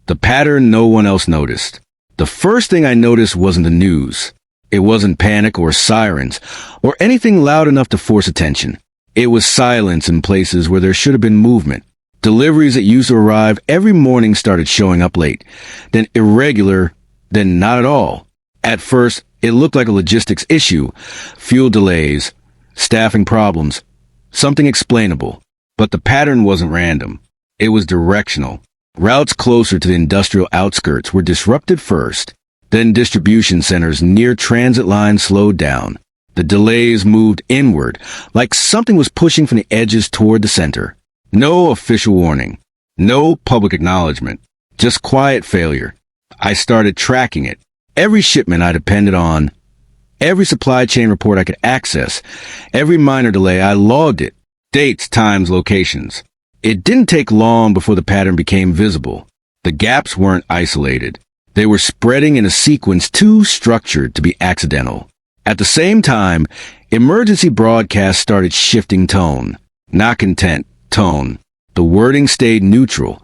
The pattern no one else noticed. The first thing I noticed wasn't the news. It wasn't panic or sirens or anything loud enough to force attention. It was silence in places where there should have been movement. Deliveries that used to arrive every morning started showing up late, then irregular, then not at all. At first, it looked like a logistics issue, fuel delays, staffing problems, something explainable. But the pattern wasn't random. It was directional. Routes closer to the industrial outskirts were disrupted first. Then distribution centers near transit lines slowed down. The delays moved inward, like something was pushing from the edges toward the center. No official warning. No public acknowledgement. Just quiet failure. I started tracking it. Every shipment I depended on, every supply chain report I could access, every minor delay, I logged it. Dates, times, locations. It didn't take long before the pattern became visible. The gaps weren't isolated. They were spreading in a sequence too structured to be accidental. At the same time, emergency broadcasts started shifting tone. Not content, tone. The wording stayed neutral,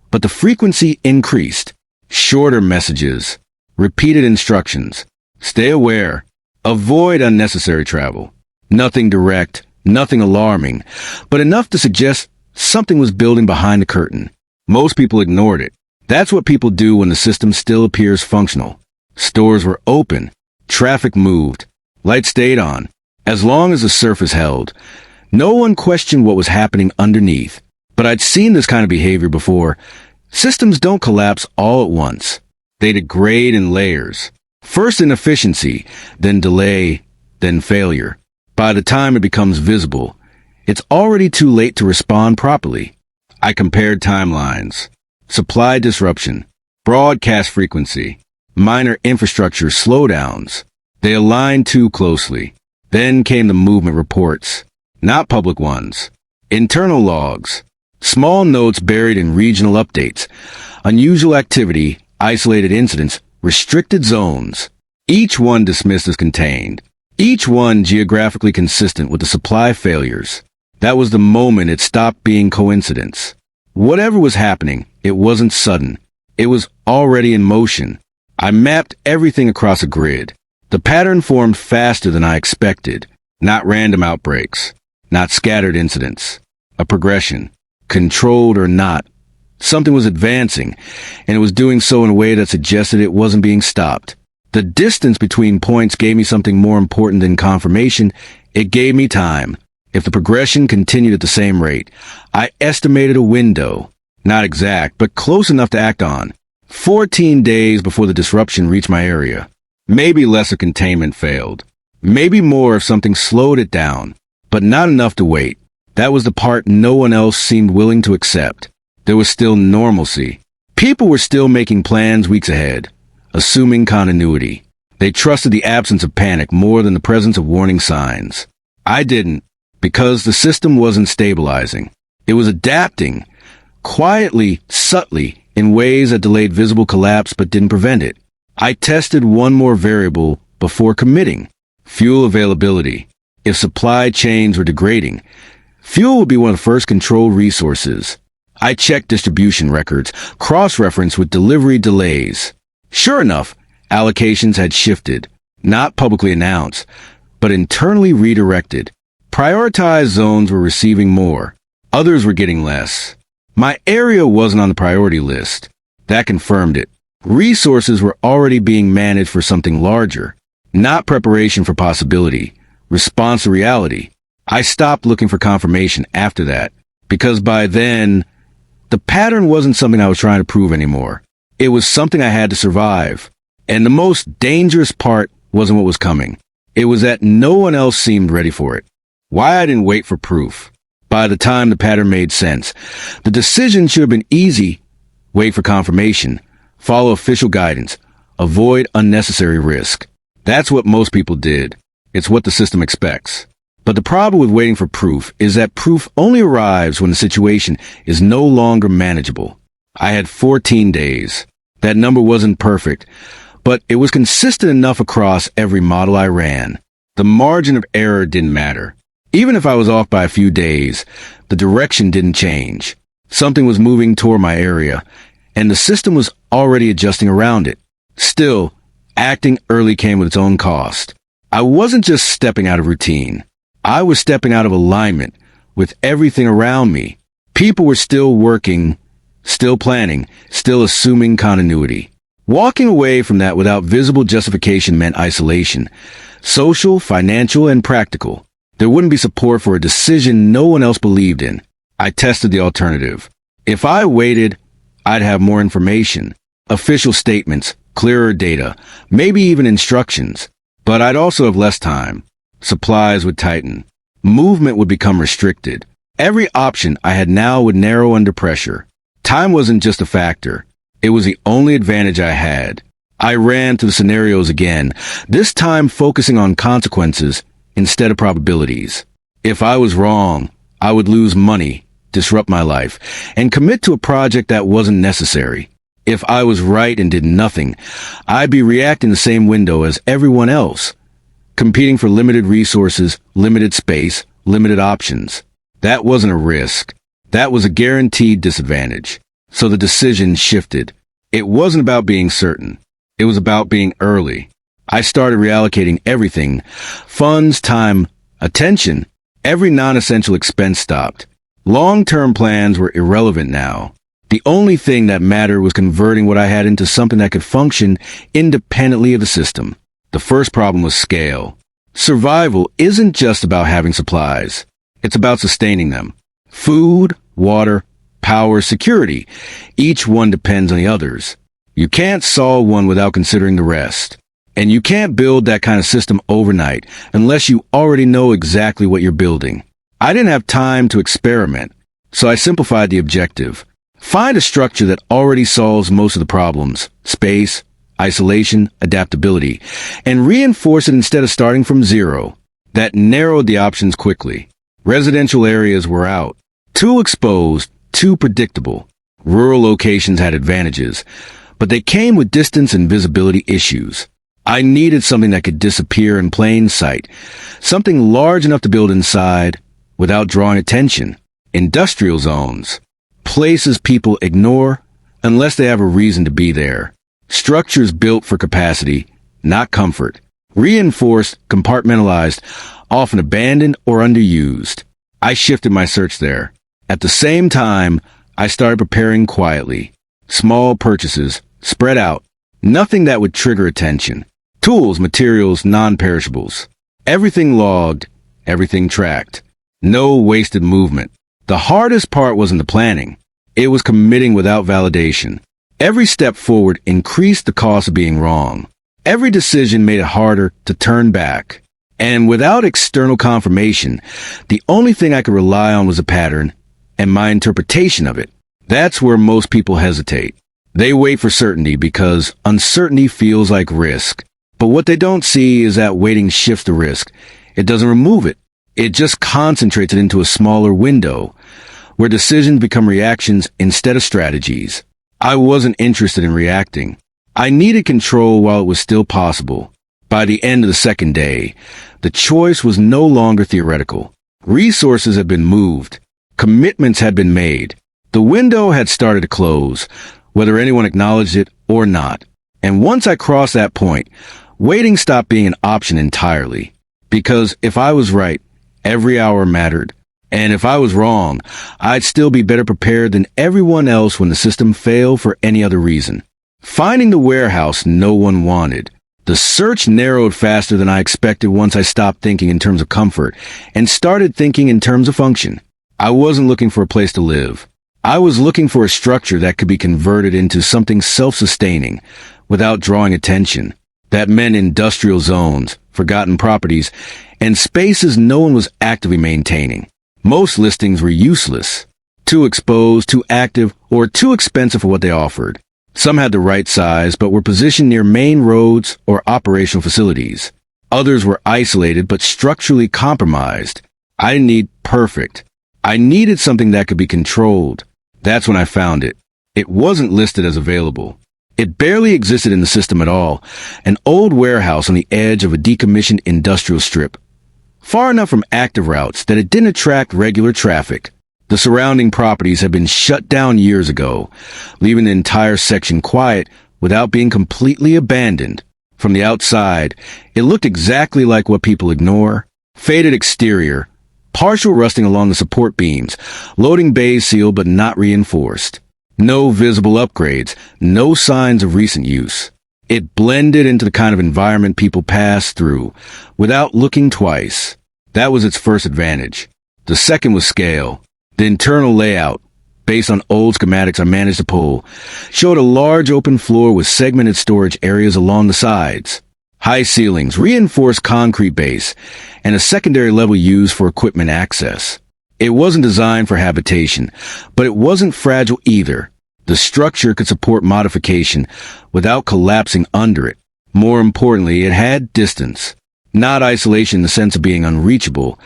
but the frequency increased. Shorter messages, repeated instructions. Stay aware. Avoid unnecessary travel. Nothing direct, nothing alarming, but enough to suggest something was building behind the curtain. Most people ignored it. That's what people do when the system still appears functional. Stores were open. Traffic moved. Lights stayed on. As long as the surface held, no one questioned what was happening underneath. But I'd seen this kind of behavior before. Systems don't collapse all at once. They degrade in layers. First inefficiency, then delay, then failure. By the time it becomes visible, it's already too late to respond properly. I compared timelines. Supply disruption, broadcast frequency, minor infrastructure slowdowns. They aligned too closely. Then came the movement reports, not public ones. Internal logs, small notes buried in regional updates, unusual activity, isolated incidents, restricted zones. Each one dismissed as contained. Each one geographically consistent with the supply failures. That was the moment it stopped being coincidence. Whatever was happening, it wasn't sudden. It was already in motion. I mapped everything across a grid. The pattern formed faster than I expected. Not random outbreaks. Not scattered incidents. A progression. Controlled or not. Something was advancing, and it was doing so in a way that suggested it wasn't being stopped. The distance between points gave me something more important than confirmation. It gave me time. If the progression continued at the same rate, I estimated a window. Not exact, but close enough to act on. 14 days before the disruption reached my area. Maybe less if containment failed. Maybe more if something slowed it down. But not enough to wait. That was the part no one else seemed willing to accept. There was still normalcy. People were still making plans weeks ahead, assuming continuity. They trusted the absence of panic more than the presence of warning signs. I didn't, because the system wasn't stabilizing. It was adapting, quietly, subtly, in ways that delayed visible collapse but didn't prevent it. I tested one more variable before committing: fuel availability. If supply chains were degrading, fuel would be one of the first controlled resources. I checked distribution records, cross-referenced with delivery delays. Sure enough, allocations had shifted, not publicly announced, but internally redirected. Prioritized zones were receiving more. Others were getting less. My area wasn't on the priority list. That confirmed it. Resources were already being managed for something larger, not preparation for possibility, response to reality. I stopped looking for confirmation after that, because by then, the pattern wasn't something I was trying to prove anymore. It was something I had to survive. And the most dangerous part wasn't what was coming. It was that no one else seemed ready for it. Why I didn't wait for proof. By the time the pattern made sense, the decision should have been easy. Wait for confirmation. Follow official guidance. Avoid unnecessary risk. That's what most people did. It's what the system expects. But the problem with waiting for proof is that proof only arrives when the situation is no longer manageable. I had 14 days. That number wasn't perfect, but it was consistent enough across every model I ran. The margin of error didn't matter. Even if I was off by a few days, the direction didn't change. Something was moving toward my area, and the system was already adjusting around it. Still, acting early came with its own cost. I wasn't just stepping out of routine. I was stepping out of alignment with everything around me. People were still working, still planning, still assuming continuity. Walking away from that without visible justification meant isolation. Social, financial, and practical. There wouldn't be support for a decision no one else believed in. I tested the alternative. If I waited, I'd have more information, official statements, clearer data, maybe even instructions. But I'd also have less time. Supplies would tighten. Movement would become restricted. Every option I had now would narrow under pressure. Time wasn't just a factor. It was the only advantage I had. I ran through the scenarios again, this time focusing on consequences instead of probabilities. If I was wrong, I would lose money, disrupt my life, and commit to a project that wasn't necessary. If I was right and did nothing, I'd be reacting the same window as everyone else, competing for limited resources, limited space, limited options. That wasn't a risk. That was a guaranteed disadvantage. So the decision shifted. It wasn't about being certain. It was about being early. I started reallocating everything. Funds, time, attention. Every non-essential expense stopped. Long-term plans were irrelevant now. The only thing that mattered was converting what I had into something that could function independently of the system. The first problem was scale. Survival isn't just about having supplies. It's about sustaining them. Food, water, power, security. Each one depends on the others. You can't solve one without considering the rest. And you can't build that kind of system overnight unless you already know exactly what you're building. I didn't have time to experiment, so I simplified the objective. Find a structure that already solves most of the problems, space, isolation, adaptability, and reinforce it instead of starting from zero. That narrowed the options quickly. Residential areas were out. Too exposed, too predictable. Rural locations had advantages, but they came with distance and visibility issues. I needed something that could disappear in plain sight, something large enough to build inside without drawing attention. Industrial zones. Places people ignore unless they have a reason to be there. Structures built for capacity, not comfort. Reinforced, compartmentalized, often abandoned or underused. I shifted my search there. At the same time, I started preparing quietly. Small purchases, spread out. Nothing that would trigger attention. Tools, materials, non-perishables. Everything logged, everything tracked. No wasted movement. The hardest part wasn't the planning. It was committing without validation. Every step forward increased the cost of being wrong. Every decision made it harder to turn back. And without external confirmation, the only thing I could rely on was a pattern and my interpretation of it. That's where most people hesitate. They wait for certainty because uncertainty feels like risk. But what they don't see is that waiting shifts the risk. It doesn't remove it. It just concentrates it into a smaller window where decisions become reactions instead of strategies. I wasn't interested in reacting. I needed control while it was still possible. By the end of the second day, the choice was no longer theoretical. Resources had been moved. Commitments had been made. The window had started to close, whether anyone acknowledged it or not. And once I crossed that point, waiting stopped being an option entirely. Because if I was right, every hour mattered. And if I was wrong, I'd still be better prepared than everyone else when the system failed for any other reason. Finding the warehouse no one wanted. The search narrowed faster than I expected once I stopped thinking in terms of comfort and started thinking in terms of function. I wasn't looking for a place to live. I was looking for a structure that could be converted into something self-sustaining without drawing attention. That meant industrial zones, forgotten properties, and spaces no one was actively maintaining. Most listings were useless, too exposed, too active, or too expensive for what they offered. Some had the right size but were positioned near main roads or operational facilities. Others were isolated but structurally compromised. I didn't need perfect. I needed something that could be controlled. That's when I found it. It wasn't listed as available. It barely existed in the system at all. An old warehouse on the edge of a decommissioned industrial strip. Far enough from active routes that it didn't attract regular traffic. The surrounding properties had been shut down years ago, leaving the entire section quiet without being completely abandoned. From the outside, it looked exactly like what people ignore. Faded exterior, partial rusting along the support beams, loading bays sealed but not reinforced. No visible upgrades, no signs of recent use. It blended into the kind of environment people pass through, without looking twice. That was its first advantage. The second was scale. The internal layout, based on old schematics I managed to pull, showed a large open floor with segmented storage areas along the sides. High ceilings, reinforced concrete base, and a secondary level used for equipment access. It wasn't designed for habitation, but it wasn't fragile either. The structure could support modification without collapsing under it. More importantly, it had distance. Not isolation in the sense of being unreachable,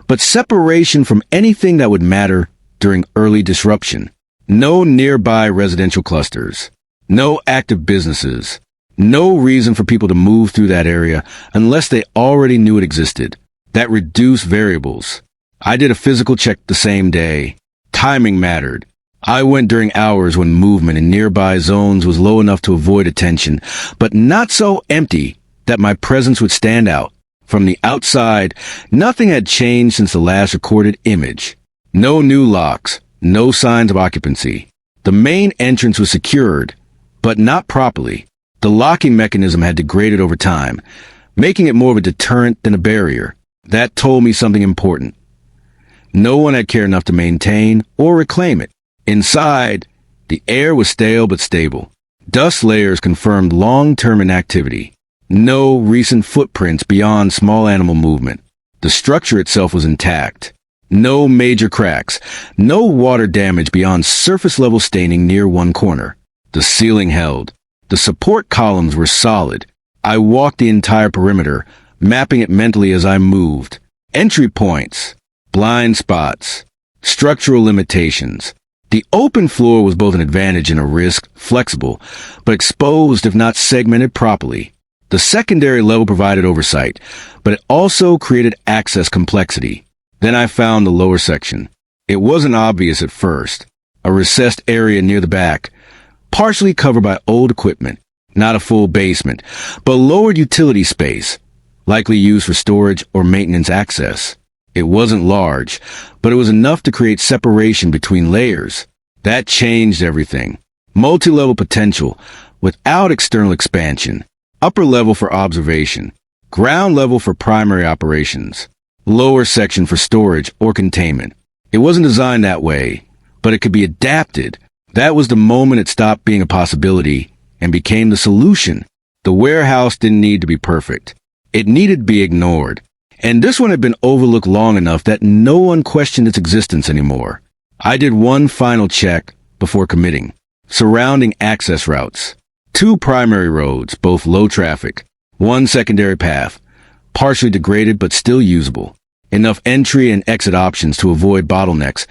but separation from anything that would matter during early disruption. No nearby residential clusters. No active businesses. No reason for people to move through that area unless they already knew it existed. That reduced variables. I did a physical check the same day. Timing mattered. I went during hours when movement in nearby zones was low enough to avoid attention, but not so empty that my presence would stand out. From the outside, nothing had changed since the last recorded image. No new locks, no signs of occupancy. The main entrance was secured, but not properly. The locking mechanism had degraded over time, making it more of a deterrent than a barrier. That told me something important. No one had cared enough to maintain or reclaim it. Inside, the air was stale but stable. Dust layers confirmed long-term inactivity. No recent footprints beyond small animal movement. The structure itself was intact. No major cracks. No water damage beyond surface-level staining near one corner. The ceiling held. The support columns were solid. I walked the entire perimeter, mapping it mentally as I moved. Entry points. Blind spots. Structural limitations. The open floor was both an advantage and a risk, flexible, but exposed if not segmented properly. The secondary level provided oversight, but it also created access complexity. Then I found the lower section. It wasn't obvious at first. A recessed area near the back, partially covered by old equipment, not a full basement, but lowered utility space, likely used for storage or maintenance access. It wasn't large, but it was enough to create separation between layers. That changed everything. Multi-level potential, without external expansion. Upper level for observation. Ground level for primary operations. Lower section for storage or containment. It wasn't designed that way, but it could be adapted. That was the moment it stopped being a possibility and became the solution. The warehouse didn't need to be perfect. It needed to be ignored. And this one had been overlooked long enough that no one questioned its existence anymore. I did one final check before committing. Surrounding access routes. 2 primary roads, both low traffic. 1 secondary path, partially degraded but still usable. Enough entry and exit options to avoid bottlenecks,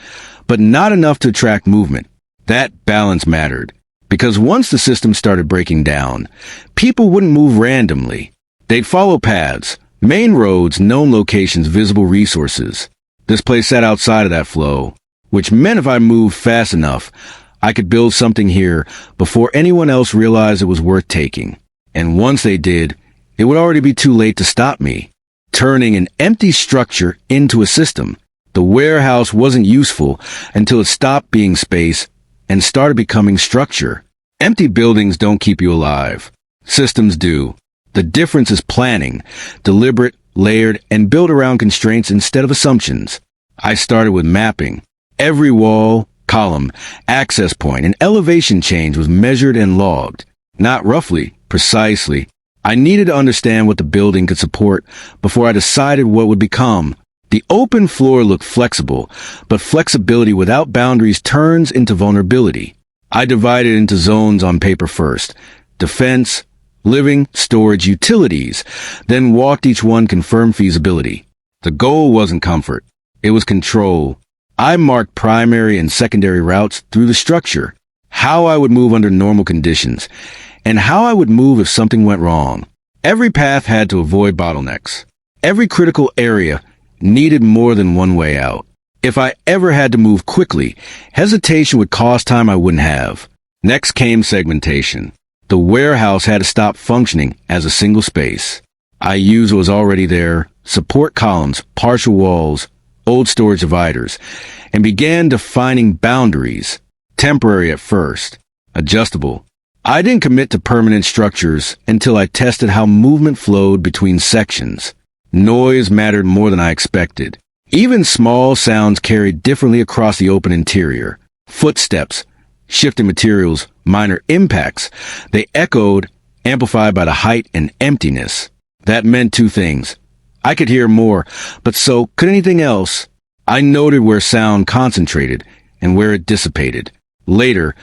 but not enough to attract movement. That balance mattered, because once the system started breaking down, people wouldn't move randomly. They'd follow paths. Main roads, known locations, visible resources. This place sat outside of that flow, which meant if I moved fast enough, I could build something here before anyone else realized it was worth taking. And once they did, it would already be too late to stop me. Turning an empty structure into a system. The warehouse wasn't useful until it stopped being space and started becoming structure. Empty buildings don't keep you alive. Systems do. The difference is planning, deliberate, layered, and built around constraints instead of assumptions. I started with mapping. Every wall, column, access point, and elevation change was measured and logged. Not roughly, precisely. I needed to understand what the building could support before I decided what would become. The open floor looked flexible, but flexibility without boundaries turns into vulnerability. I divided into zones on paper first. Defense, living, storage, utilities, then walked each one, confirmed feasibility. The goal wasn't comfort. It was control. I marked primary and secondary routes through the structure, how I would move under normal conditions, and how I would move if something went wrong. Every path had to avoid bottlenecks. Every critical area needed more than one way out. If I ever had to move quickly, hesitation would cost time I wouldn't have. Next came segmentation. The warehouse had to stop functioning as a single space. I used what was already there, support columns, partial walls, old storage dividers, and began defining boundaries, temporary at first, adjustable. I didn't commit to permanent structures until I tested how movement flowed between sections. Noise mattered more than I expected. Even small sounds carried differently across the open interior. Footsteps, shifting materials, minor impacts. They echoed, amplified by the height and emptiness. That meant two things. I could hear more, but so could anything else. I noted where sound concentrated and where it dissipated. Later,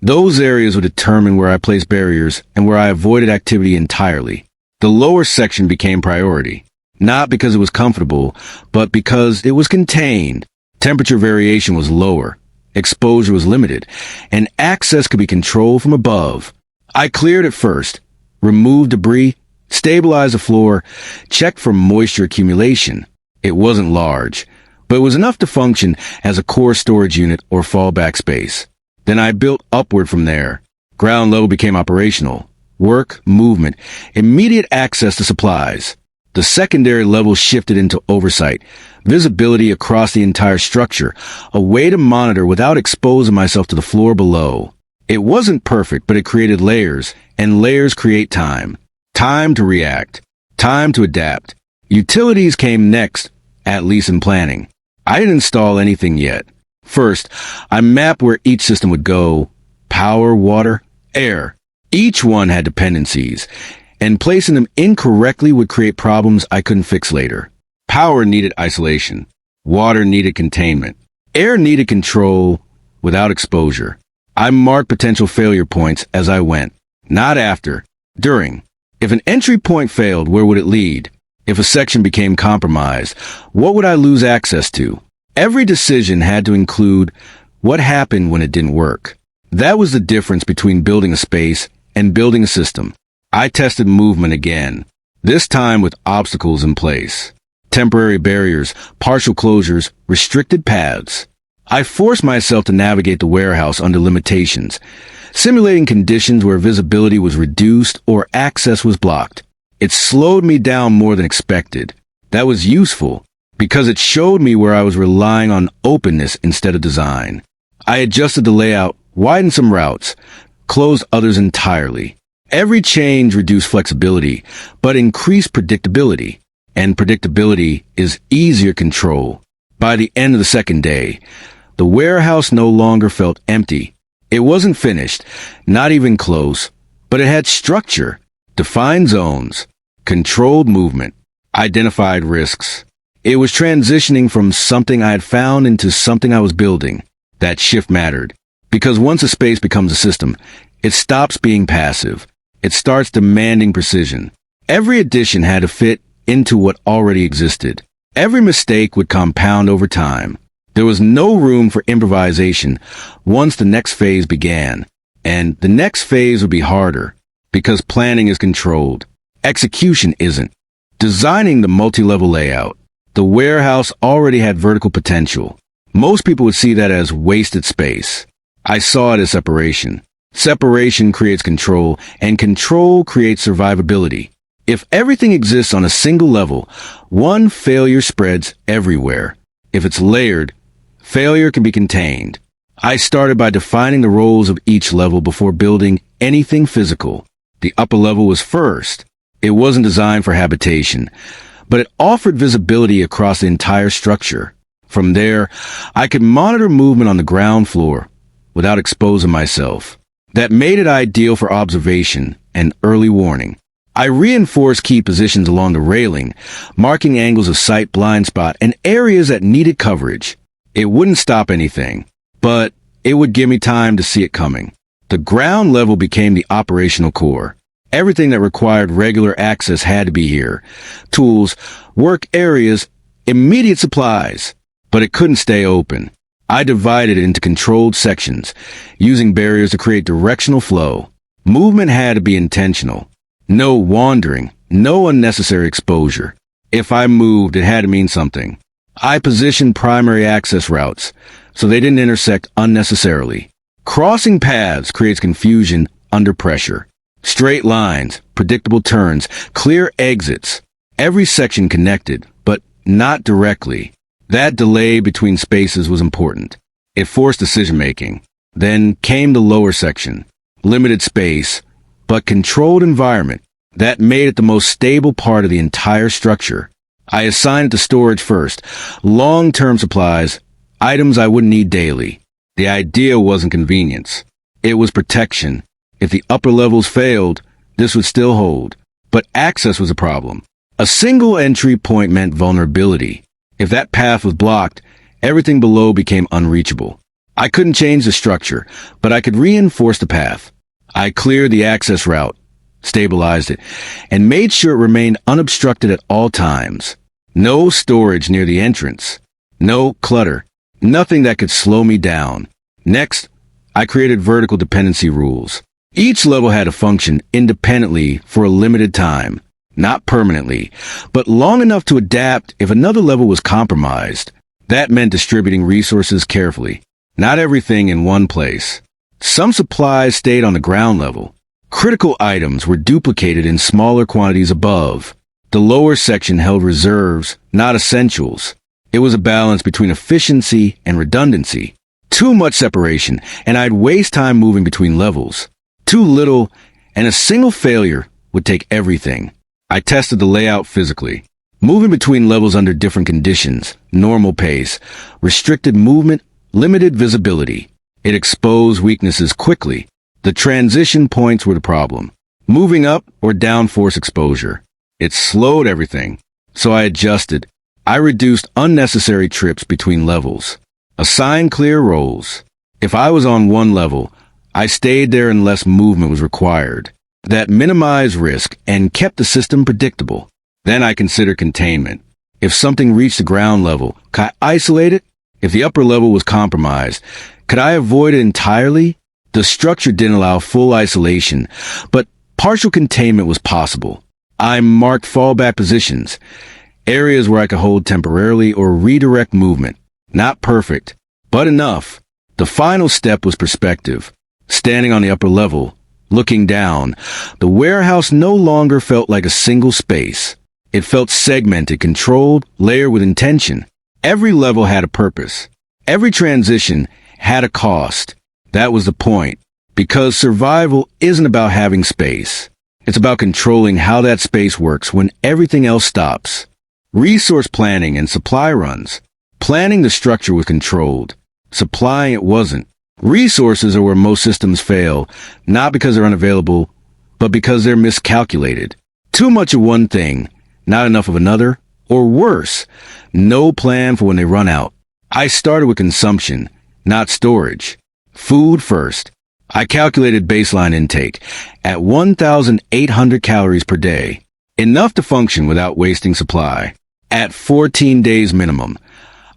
those areas would determine where I placed barriers and where I avoided activity entirely. The lower section became priority, not because it was comfortable, but because it was contained. Temperature variation was lower, exposure was limited, and access could be controlled from above. I cleared it first, removed debris, stabilized the floor, checked for moisture accumulation. It wasn't large, but it was enough to function as a core storage unit or fallback space. Then I built upward from there. Ground level became operational. Work, movement, immediate access to supplies. The secondary level shifted into oversight, visibility across the entire structure, a way to monitor without exposing myself to the floor below. It wasn't perfect, but it created layers, and layers create time. Time to react. Time to adapt. Utilities came next, at least in planning. I didn't install anything yet. First, I mapped where each system would go. Power, water, air. Each one had dependencies, and placing them incorrectly would create problems I couldn't fix later. Power needed isolation. Water needed containment. Air needed control without exposure. I marked potential failure points as I went, not after, during. If an entry point failed, where would it lead? If a section became compromised, what would I lose access to? Every decision had to include what happened when it didn't work. That was the difference between building a space and building a system. I tested movement again, this time with obstacles in place. Temporary barriers, partial closures, restricted paths. I forced myself to navigate the warehouse under limitations, simulating conditions where visibility was reduced or access was blocked. It slowed me down more than expected. That was useful, because it showed me where I was relying on openness instead of design. I adjusted the layout, widened some routes, closed others entirely. Every change reduced flexibility, but increased predictability. And predictability is easier control. By the end of the second day, the warehouse no longer felt empty. It wasn't finished, not even close, but it had structure, defined zones, controlled movement, identified risks. It was transitioning from something I had found into something I was building. That shift mattered, because once a space becomes a system, it stops being passive. It starts demanding precision. Every addition had to fit into what already existed. Every mistake would compound over time. There was no room for improvisation once the next phase began. And the next phase would be harder, because planning is controlled. Execution isn't. Designing the multi-level layout. The warehouse already had vertical potential. Most people would see that as wasted space. I saw it as separation. Separation creates control, and control creates survivability. If everything exists on a single level, one failure spreads everywhere. If it's layered, failure can be contained. I started by defining the roles of each level before building anything physical. The upper level was first. It wasn't designed for habitation, but it offered visibility across the entire structure. From there, I could monitor movement on the ground floor without exposing myself. That made it ideal for observation and early warning. I reinforced key positions along the railing, marking angles of sight, blind spot, and areas that needed coverage. It wouldn't stop anything, but it would give me time to see it coming. The ground level became the operational core. Everything that required regular access had to be here. Tools, work areas, immediate supplies. But it couldn't stay open. I divided it into controlled sections, using barriers to create directional flow. Movement had to be intentional. No wandering, no unnecessary exposure. If I moved, it had to mean something. I positioned primary access routes so they didn't intersect unnecessarily. Crossing paths creates confusion under pressure. Straight lines, predictable turns, clear exits. Every section connected, but not directly. That delay between spaces was important. It forced decision-making. Then came the lower section. Limited space, but controlled environment. That made it the most stable part of the entire structure. I assigned it to storage first. Long-term supplies, items I wouldn't need daily. The idea wasn't convenience. It was protection. If the upper levels failed, this would still hold. But access was a problem. A single entry point meant vulnerability. If that path was blocked, everything below became unreachable. I couldn't change the structure, but I could reinforce the path. I cleared the access route, stabilized it, and made sure it remained unobstructed at all times. No storage near the entrance. No clutter. Nothing that could slow me down. Next, I created vertical dependency rules. Each level had to function independently for a limited time. Not permanently, but long enough to adapt if another level was compromised. That meant distributing resources carefully. Not everything in one place. Some supplies stayed on the ground level. Critical items were duplicated in smaller quantities above. The lower section held reserves, not essentials. It was a balance between efficiency and redundancy. Too much separation, and I'd waste time moving between levels. Too little, and a single failure would take everything. I tested the layout physically. Moving between levels under different conditions, normal pace, restricted movement, limited visibility. It exposed weaknesses quickly. The transition points were the problem. Moving up or down force exposure. It slowed everything. So I adjusted. I reduced unnecessary trips between levels. Assigned clear roles. If I was on one level, I stayed there unless movement was required. That minimized risk and kept the system predictable. Then I considered containment. If something reached the ground level, could I isolate it? If the upper level was compromised, could I avoid it entirely? The structure didn't allow full isolation, but partial containment was possible. I marked fallback positions, areas where I could hold temporarily or redirect movement. Not perfect, but enough. The final step was perspective. Standing on the upper level, looking down, the warehouse no longer felt like a single space. It felt segmented, controlled, layered with intention. Every level had a purpose. Every transition had a cost. That was the point. Because survival isn't about having space. It's about controlling how that space works when everything else stops. Resource planning and supply runs. Planning the structure was controlled. Supplying it wasn't. Resources are where most systems fail, not because they're unavailable, but because they're miscalculated. Too much of one thing, not enough of another, or worse, no plan for when they run out. I started with consumption, not storage. Food first. I calculated baseline intake at 1,800 calories per day, enough to function without wasting supply. At 14 days minimum,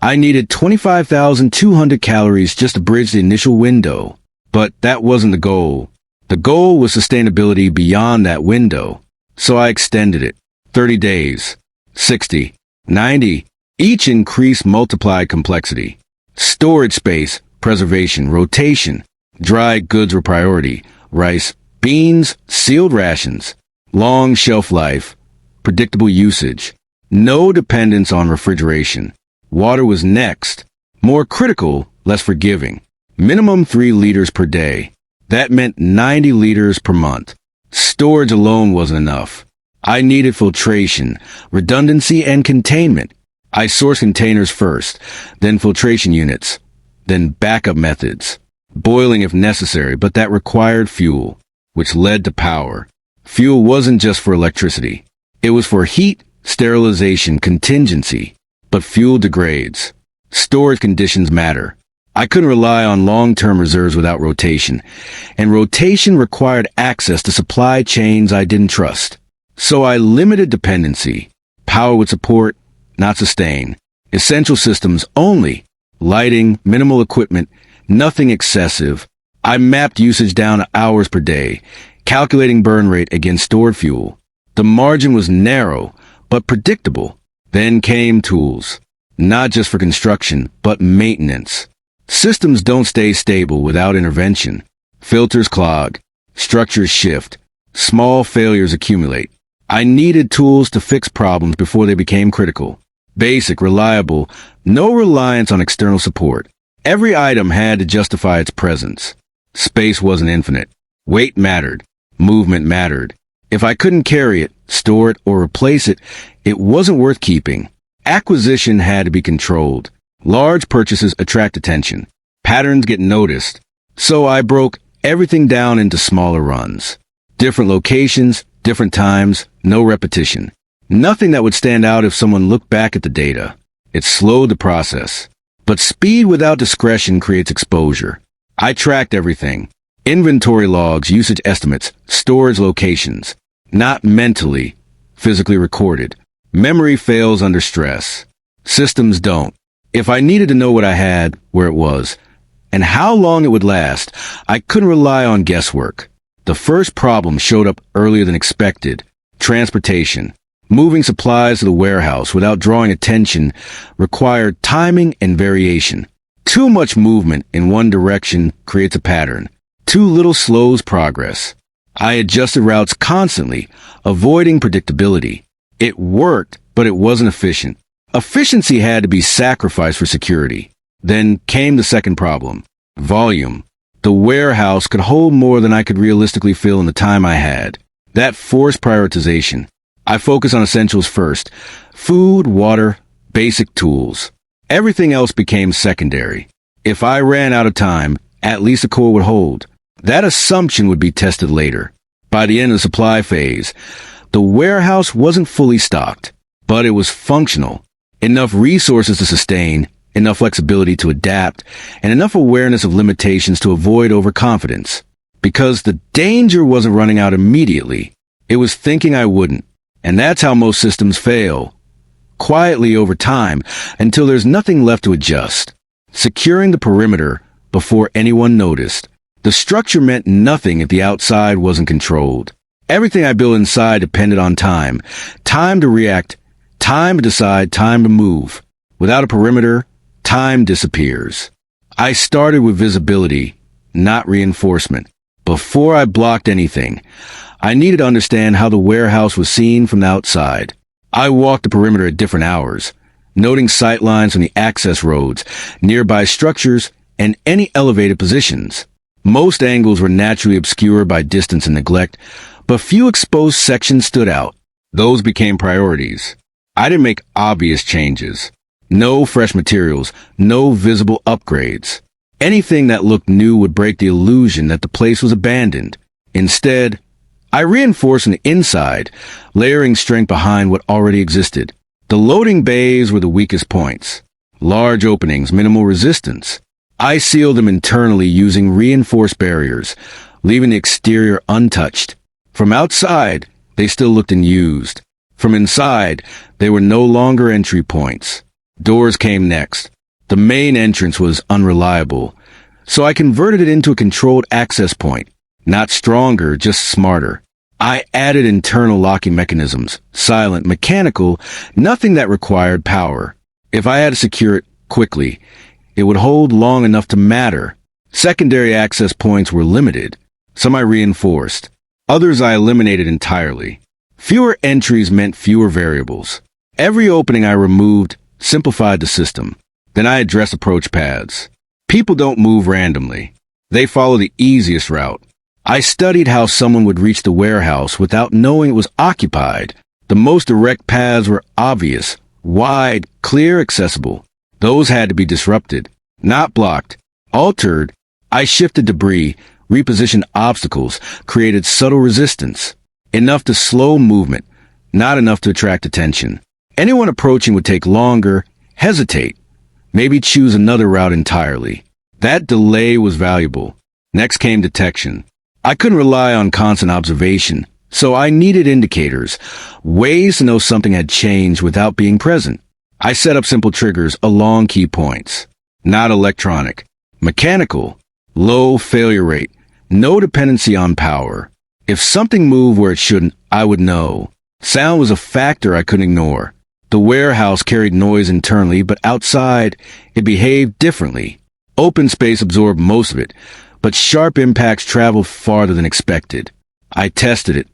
I needed 25,200 calories just to bridge the initial window. But that wasn't the goal. The goal was sustainability beyond that window. So I extended it. 30 days, 60, 90. Each increased multiplied complexity. Storage space, preservation, rotation. Dry goods were priority. Rice, beans, sealed rations. Long shelf life. Predictable usage. No dependence on refrigeration. Water was next. More critical, less forgiving. Minimum 3 liters per day. That meant 90 liters per month. Storage alone wasn't enough. I needed filtration, redundancy, and containment. I sourced containers first, then filtration units, then backup methods. Boiling if necessary, but that required fuel, which led to power. Fuel wasn't just for electricity. It was for heat, sterilization, contingency. But fuel degrades. Storage conditions matter. I couldn't rely on long-term reserves without rotation, and rotation required access to supply chains I didn't trust. So I limited dependency. Power would support, not sustain. Essential systems only. Lighting, minimal equipment, nothing excessive. I mapped usage down to hours per day, calculating burn rate against stored fuel. The margin was narrow, but predictable. Then came tools. not just for construction, but maintenance. Systems don't stay stable without intervention. Filters clog, structures shift, small failures accumulate. I needed tools to fix problems before they became critical. Basic, reliable, no reliance on external support. Every item had to justify its presence. Space wasn't infinite. Weight mattered. Movement mattered. If I couldn't carry it, store it, or replace it, it wasn't worth keeping. Acquisition had to be controlled. Large purchases attract attention. Patterns get noticed. So I broke everything down into smaller runs. Different locations, different times, no repetition. Nothing that would stand out if someone looked back at the data. It slowed the process. But speed without discretion creates exposure. I tracked everything. Inventory logs, usage estimates, storage locations. Not mentally, physically recorded. Memory fails under stress. Systems don't. If I needed to know what I had, where it was, and how long it would last, I couldn't rely on guesswork. The first problem showed up earlier than expected. Transportation. Moving supplies to the warehouse without drawing attention required timing and variation. Too much movement in one direction creates a pattern. Too little slows progress. I adjusted routes constantly, avoiding predictability. It worked, but it wasn't efficient. Efficiency had to be sacrificed for security. Then came the second problem. Volume. The warehouse could hold more than I could realistically fill in the time I had. That forced prioritization. I focused on essentials first. Food, water, basic tools. Everything else became secondary. If I ran out of time, at least the core would hold. That assumption would be tested later. By the end of the supply phase, the warehouse wasn't fully stocked, but it was functional. Enough resources to sustain, enough flexibility to adapt, and enough awareness of limitations to avoid overconfidence. Because the danger wasn't running out immediately. It was thinking I wouldn't. And that's how most systems fail. Quietly over time, until there's nothing left to adjust. Securing the perimeter before anyone noticed. The structure meant nothing if the outside wasn't controlled. Everything I built inside depended on time. Time to react, time to decide, time to move. Without a perimeter, time disappears. I started with visibility, not reinforcement. Before I blocked anything, I needed to understand how the warehouse was seen from the outside. I walked the perimeter at different hours, noting sight lines from the access roads, nearby structures, and any elevated positions. Most angles were naturally obscured by distance and neglect, but few exposed sections stood out. Those became priorities. I didn't make obvious changes. No fresh materials, no visible upgrades. Anything that looked new would break the illusion that the place was abandoned. Instead, I reinforced on the inside, layering strength behind what already existed. The loading bays were the weakest points. Large openings, minimal resistance. I sealed them internally using reinforced barriers, leaving the exterior untouched. From outside, they still looked unused. From inside, they were no longer entry points. Doors came next. The main entrance was unreliable, so I converted it into a controlled access point. Not stronger, just smarter. I added internal locking mechanisms, silent, mechanical, nothing that required power. If I had to secure it quickly, it would hold long enough to matter. Secondary access points were limited. Some I reinforced. Others I eliminated entirely. Fewer entries meant fewer variables. Every opening I removed simplified the system. Then I addressed approach paths. People don't move randomly. They follow the easiest route. I studied how someone would reach the warehouse without knowing it was occupied. The most direct paths were obvious, wide, clear, accessible. Those had to be disrupted, not blocked, altered. I shifted debris, repositioned obstacles, created subtle resistance. Enough to slow movement, not enough to attract attention. Anyone approaching would take longer, hesitate, maybe choose another route entirely. That delay was valuable. Next came detection. I couldn't rely on constant observation, so I needed indicators, ways to know something had changed without being present. I set up simple triggers along key points. Not electronic. Mechanical. Low failure rate. No dependency on power. If something moved where it shouldn't, I would know. Sound was a factor I couldn't ignore. The warehouse carried noise internally, but outside, it behaved differently. Open space absorbed most of it, but sharp impacts traveled farther than expected. I tested it.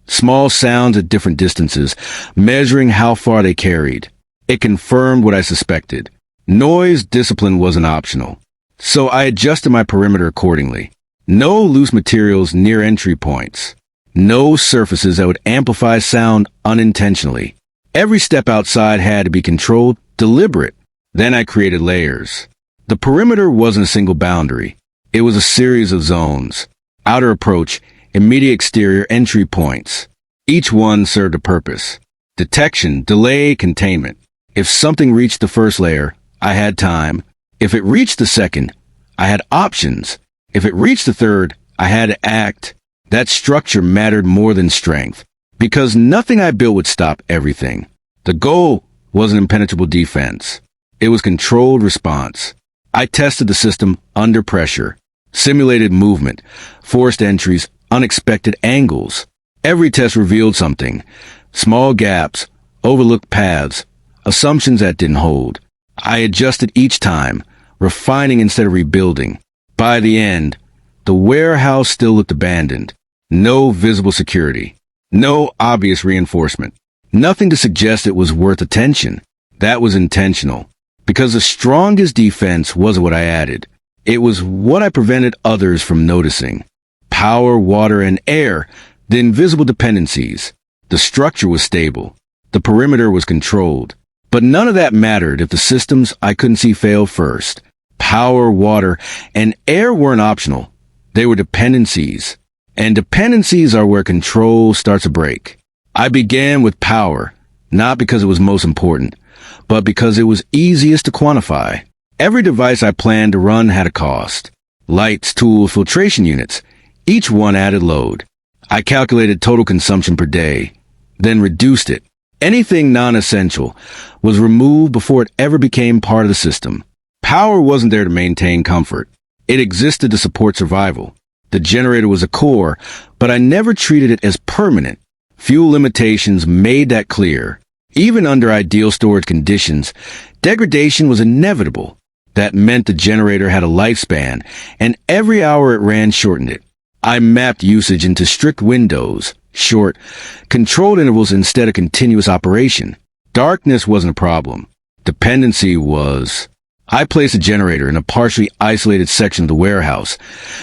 Small sounds at different distances, measuring how far they carried. It confirmed what I suspected. Noise discipline wasn't optional. So I adjusted my perimeter accordingly. No loose materials near entry points. No surfaces that would amplify sound unintentionally. Every step outside had to be controlled, deliberate. Then I created layers. The perimeter wasn't a single boundary. It was a series of zones. Outer approach, immediate exterior entry points. Each one served a purpose. Detection, delay, containment. If something reached the first layer, I had time. If it reached the second, I had options. If it reached the third, I had to act. That structure mattered more than strength, because nothing I built would stop everything. The goal wasn't impenetrable defense. It was controlled response. I tested the system under pressure, simulated movement, forced entries, unexpected angles. Every test revealed something. Small gaps, overlooked paths, assumptions that didn't hold. I adjusted each time, refining instead of rebuilding. By the end, the warehouse still looked abandoned. No visible security. No obvious reinforcement. Nothing to suggest it was worth attention. That was intentional. Because the strongest defense wasn't what I added. It was what I prevented others from noticing. Power, water, and air, the invisible dependencies. The structure was stable. The perimeter was controlled. But none of that mattered if the systems I couldn't see failed first. Power, water, and air weren't optional. They were dependencies. And dependencies are where control starts to break. I began with power, not because it was most important, but because it was easiest to quantify. Every device I planned to run had a cost. Lights, tools, filtration units. Each one added load. I calculated total consumption per day, then reduced it. Anything non-essential was removed before it ever became part of the system. Power wasn't there to maintain comfort. It existed to support survival. The generator was a core, but I never treated it as permanent. Fuel limitations made that clear. Even under ideal storage conditions, degradation was inevitable. That meant the generator had a lifespan, and every hour it ran shortened it. I mapped usage into strict windows, short, controlled intervals instead of continuous operation. Darkness wasn't a problem. Dependency was. I placed a generator in a partially isolated section of the warehouse,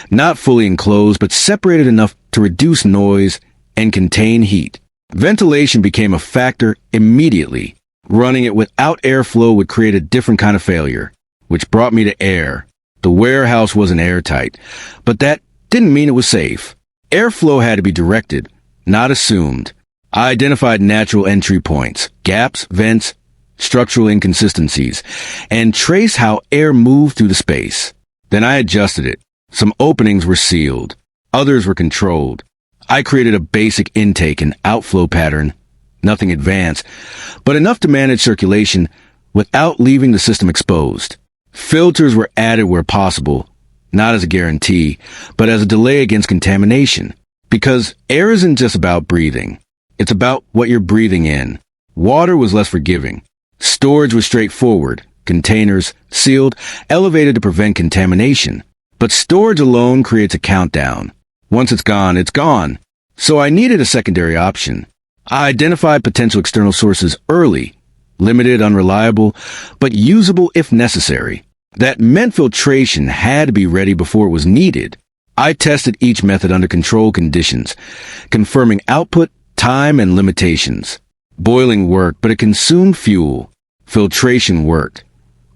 not fully enclosed, but separated enough to reduce noise and contain heat. Ventilation became a factor immediately. Running it without airflow would create a different kind of failure, which brought me to air. The warehouse wasn't airtight, but that didn't mean it was safe. Airflow had to be directed, not assumed. I identified natural entry points, gaps, vents, structural inconsistencies, and traced how air moved through the space. Then I adjusted it. Some openings were sealed. Others were controlled. I created a basic intake and outflow pattern, nothing advanced, but enough to manage circulation without leaving the system exposed. Filters were added where possible, not as a guarantee, but as a delay against contamination. Because air isn't just about breathing. It's about what you're breathing in. Water was less forgiving. Storage was straightforward. Containers, sealed, elevated to prevent contamination. But storage alone creates a countdown. Once it's gone, it's gone. So I needed a secondary option. I identified potential external sources early, limited, unreliable, but usable if necessary. That meant filtration had to be ready before it was needed. I tested each method under controlled conditions, confirming output, time, and limitations. Boiling worked, but it consumed fuel. Filtration worked,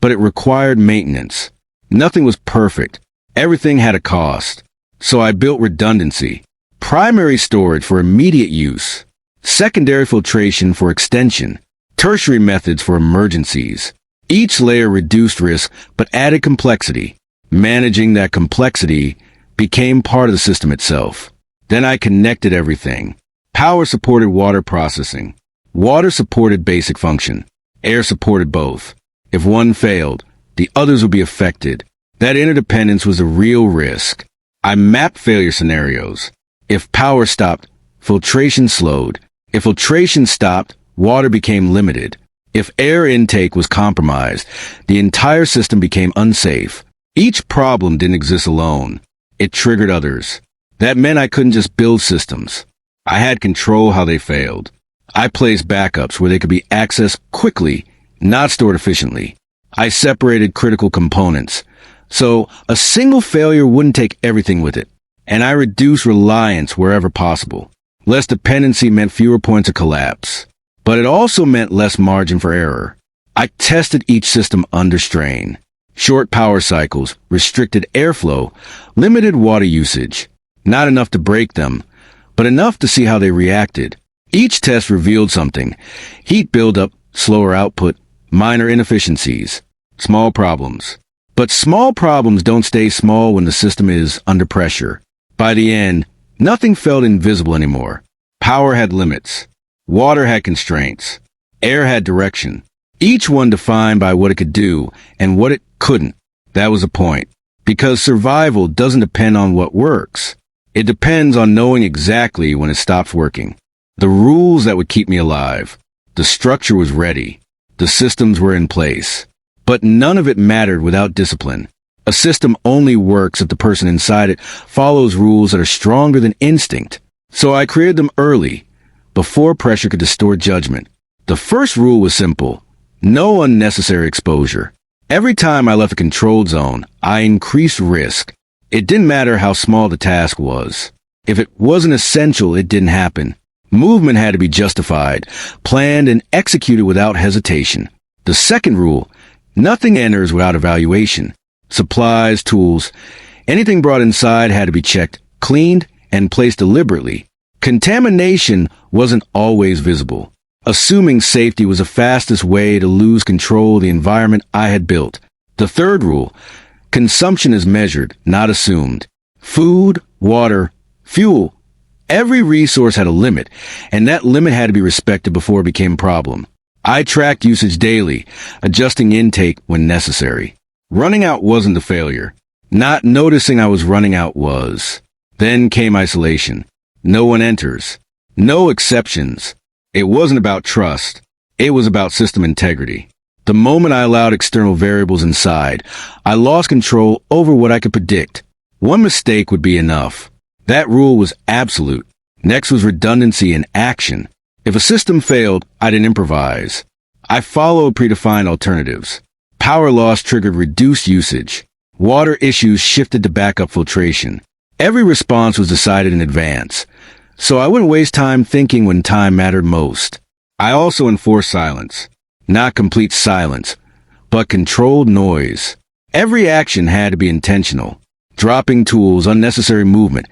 but it required maintenance. Nothing was perfect. Everything had a cost. So I built redundancy. Primary storage for immediate use. Secondary filtration for extension. Tertiary methods for emergencies. Each layer reduced risk, but added complexity. Managing that complexity became part of the system itself. Then I connected everything. Power supported water processing. Water supported basic function. Air supported both. If one failed, the others would be affected. That interdependence was a real risk. I mapped failure scenarios. If power stopped, filtration slowed. If filtration stopped, water became limited. If air intake was compromised, the entire system became unsafe. Each problem didn't exist alone. It triggered others. That meant I couldn't just build systems. I had control how they failed. I placed backups where they could be accessed quickly, not stored efficiently. I separated critical components, so a single failure wouldn't take everything with it. And I reduced reliance wherever possible. Less dependency meant fewer points of collapse. But it also meant less margin for error. I tested each system under strain. Short power cycles, restricted airflow, limited water usage. Not enough to break them, but enough to see how they reacted. Each test revealed something. Heat buildup, slower output, minor inefficiencies, small problems. But small problems don't stay small when the system is under pressure. By the end, nothing felt invisible anymore. Power had limits. Water had constraints. Air had direction. Each one defined by what it could do and what it couldn't. That was the point. Because survival doesn't depend on what works. It depends on knowing exactly when it stops working. The rules that would keep me alive. The structure was ready. The systems were in place. But none of it mattered without discipline. A system only works if the person inside it follows rules that are stronger than instinct. So I created them early, before pressure could distort judgment. The first rule was simple. No unnecessary exposure. Every time I left a controlled zone, I increased risk. It didn't matter how small the task was. If it wasn't essential, it didn't happen. Movement had to be justified, planned, and executed without hesitation. The second rule, nothing enters without evaluation. Supplies, tools, anything brought inside had to be checked, cleaned, and placed deliberately. Contamination wasn't always visible. Assuming safety was the fastest way to lose control of the environment I had built. The third rule, consumption is measured, not assumed. Food, water, fuel, every resource had a limit, and that limit had to be respected before it became a problem. I tracked usage daily, adjusting intake when necessary. Running out wasn't the failure. Not noticing I was running out was. Then came isolation. No one enters. No exceptions. It wasn't about trust. It was about system integrity. The moment I allowed external variables inside, I lost control over what I could predict. One mistake would be enough. That rule was absolute. Next was redundancy in action. If a system failed, I didn't improvise. I followed predefined alternatives. Power loss triggered reduced usage. Water issues shifted to backup filtration. Every response was decided in advance, so I wouldn't waste time thinking when time mattered most. I also enforced silence. Not complete silence, but controlled noise. Every action had to be intentional. Dropping tools, unnecessary movement,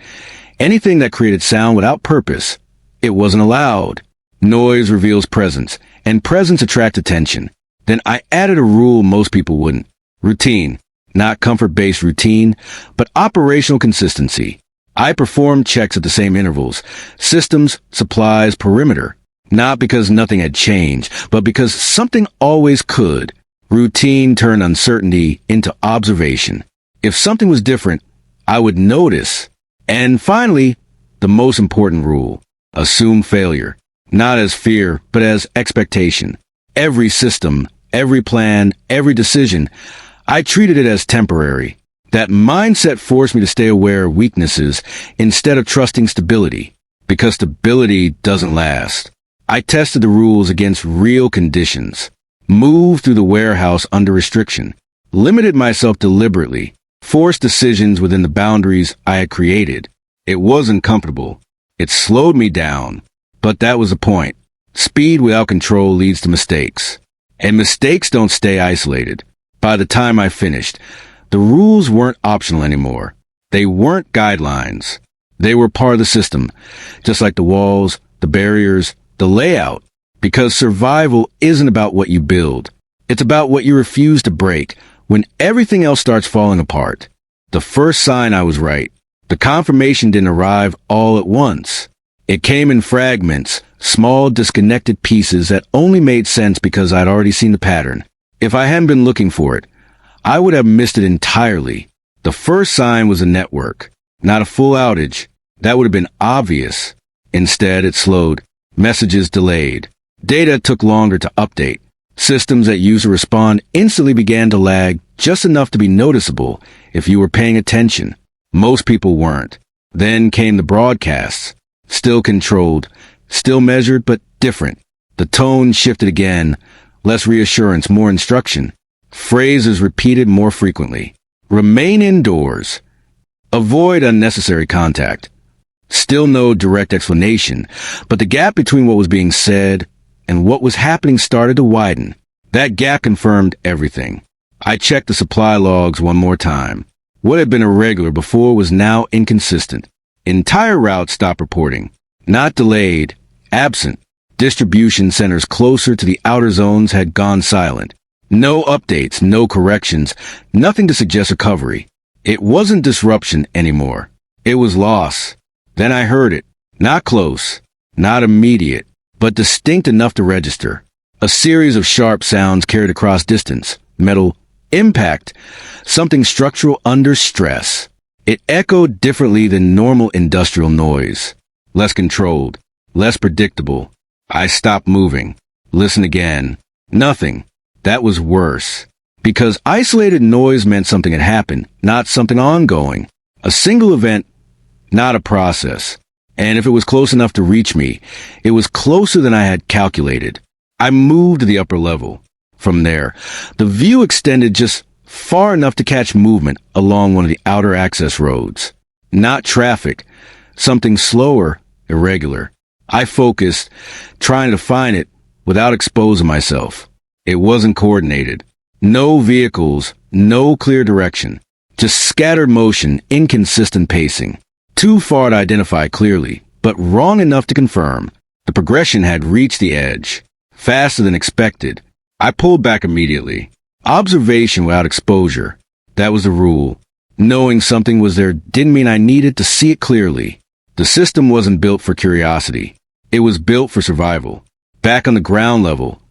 anything that created sound without purpose. It wasn't allowed. Noise reveals presence, and presence attracts attention. Then I added a rule most people wouldn't. Routine. Not comfort-based routine, but operational consistency. I performed checks at the same intervals. Systems, supplies, perimeter. Not because nothing had changed, but because something always could. Routine turned uncertainty into observation. If something was different, I would notice. And finally, the most important rule. Assume failure. Not as fear, but as expectation. Every system, every plan, every decision, I treated it as temporary. That mindset forced me to stay aware of weaknesses instead of trusting stability, because stability doesn't last. I tested the rules against real conditions, moved through the warehouse under restriction, limited myself deliberately, forced decisions within the boundaries I had created. It wasn't comfortable. It slowed me down, but that was the point. Speed without control leads to mistakes, and mistakes don't stay isolated. By the time I finished, the rules weren't optional anymore. They weren't guidelines. They were part of the system, just like the walls, the barriers, the layout. Because survival isn't about what you build. It's about what you refuse to break when everything else starts falling apart. The first sign I was right. The confirmation didn't arrive all at once. It came in fragments, small disconnected pieces that only made sense because I'd already seen the pattern. If I hadn't been looking for it, I would have missed it entirely. The first sign was a network, not a full outage. That would have been obvious. Instead, it slowed. Messages delayed. Data took longer to update. Systems that used to respond instantly began to lag just enough to be noticeable if you were paying attention. Most people weren't. Then came the broadcasts. Still controlled, still measured, but different. The tone shifted again. Less reassurance, more instruction. Phrases repeated more frequently. Remain indoors. Avoid unnecessary contact. Still no direct explanation, but the gap between what was being said and what was happening started to widen. That gap confirmed everything. I checked the supply logs one more time. What had been irregular before was now inconsistent. Entire routes stopped reporting. Not delayed, absent. Distribution centers closer to the outer zones had gone silent. No updates, no corrections, nothing to suggest recovery. It wasn't disruption anymore. It was loss. Then I heard it. Not close, not immediate, but distinct enough to register. A series of sharp sounds carried across distance. Metal impact. Something structural under stress. It echoed differently than normal industrial noise. Less controlled, less predictable. I stopped moving. Listen again. Nothing. That was worse. Because isolated noise meant something had happened, not something ongoing. A single event, not a process. And if it was close enough to reach me, it was closer than I had calculated. I moved to the upper level. From there, the view extended just far enough to catch movement along one of the outer access roads. Not traffic. Something slower, irregular. I focused, trying to find it without exposing myself. It wasn't coordinated. No vehicles, no clear direction. Just scattered motion, inconsistent pacing. Too far to identify clearly, but wrong enough to confirm. The progression had reached the edge. Faster than expected. I pulled back immediately. Observation without exposure. That was the rule. Knowing something was there didn't mean I needed to see it clearly. The system wasn't built for curiosity. It was built for survival. Back on the ground level,